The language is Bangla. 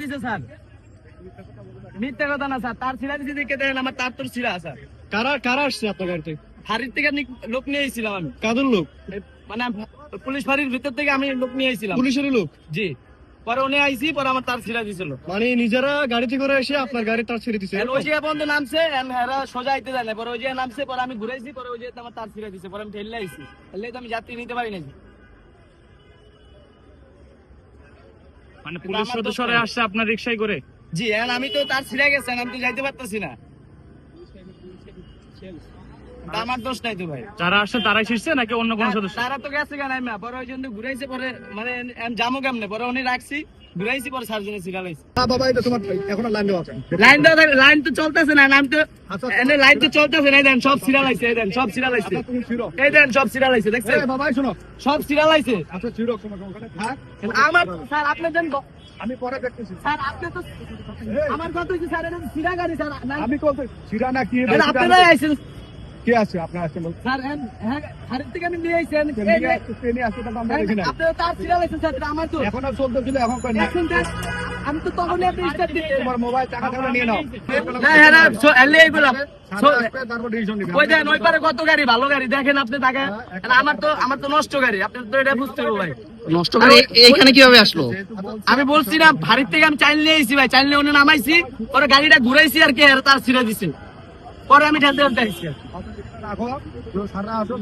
দিছে স্যার, মিথ্যা কথা না স্যার, তার ছিঁড়া দিছে দেখে দেখেন আমার তার তোর ছিঁড়া স্যার। কারা আসছে আপনার গাড়িতে? ফাঁড়ির থেকে লোক নিয়ে এসেছিলাম আমি। কাদের লোক? মানে পুলিশ ফাঁড়ির ভিতর থেকে আমি লোক নিয়ে এসেছিলাম। পুলিশেরই লোক? জি। পরে উনি আইসি, পরে আমার তার ছিঁড়া দিছিল। মানে নিজেরা গাড়িতে করে এসে আপনার গাড়ি তার ছেড়ে দিছে? ওই যে বন্ধু নামছে, এরা সোজা আইতে যায় না, পরে ওই যে নামছে, পরে আমি ঘুরাইছি, পরে ওই যে আমার তার ছিঁড়া দিছে, পরে আমি ঠেলে আইসি, তাহলে তো আমি যাত্রী নিতে পারি না। মানে পুলিশ সদস্যরা আসছে আপনার রিক্সায় করে? জি, আমি তো তার ছিঁড়ে গেছে, আমি তো যাইতে পারতেছি না, আমার দোষ নাই তো ভাই। যারা আসছে তারাই ছিঁড়ছে নাকি অন্য কোন সদস্য? তারা তো গেছে কেন, পরে ওই জন্য ঘুরাইছে, পরে মানে জামো কেমনে, পরে উনি রাখছি, ঘুরাইছি, পরে সার্জনে ছিড়ালাইছি। বাবা এটা তোমার এখন লাইন দেওয়া আছে? লাইন তো চলতেছে না, নাম তো এনে লাইন তো চলতেছে না, এই দেন সব ছিড়ালাইছে, এই দেন সব ছিড়ালাইছে, এই দেন সব ছিড়ালাইছে, দেখছেন? বাবা শোনো, সব ছিড়ালাইছে। আচ্ছা ছিড়ো, ওখানে থাক, আমার স্যার আপনি দেন, আমি পরে দেখতেছি। স্যার আপনি তো আমার কথা হচ্ছে স্যার, এটা ছিড়া গাড়ি স্যার, আমি বলতে ছিড়া না কি আপনারাই আইছেন কে আছে? আপনারা আছেন স্যার, হ্যাঁ হাড়ির থেকে আমি নিয়ে আইছেন, ট্রেনে আসতে তো আমরা দেখি না। আপনি তো তার ছিড়ালাইছেন স্যার, আমার তো এখন আর চলতেছিল, এখন কই না। দেখছেন স্যার, আমি তো তখনই আপনি স্টার্ট দিতে তোমার মোবাইল টাকা টাকা নিয়ে নাও। না হ্যাঁ না এলে এইগুলা তারপর ডিসিশন নিবে। ওই দেন ওই পারে কত গাড়ি, ভালো গাড়ি দেখেন আপনি, তাকে আমার তো নষ্ট গাড়ি, আপনি তো এটা বুঝতে হবে ভাই। নষ্ট করে এইখানে কিভাবে আসলো? আমি বলছি না, ভারত থেকে আমি চাইল নিয়ে আইছি ভাই, চাইল নিয়ে উনি নামাইছি, পরে গাড়িটা ঘুরাইছি আর কি, আর তার ছিঁড়ে দিছে, পরে আমি ঠেলতে ঠেলতে আইছি। রাখো, সারা আসো।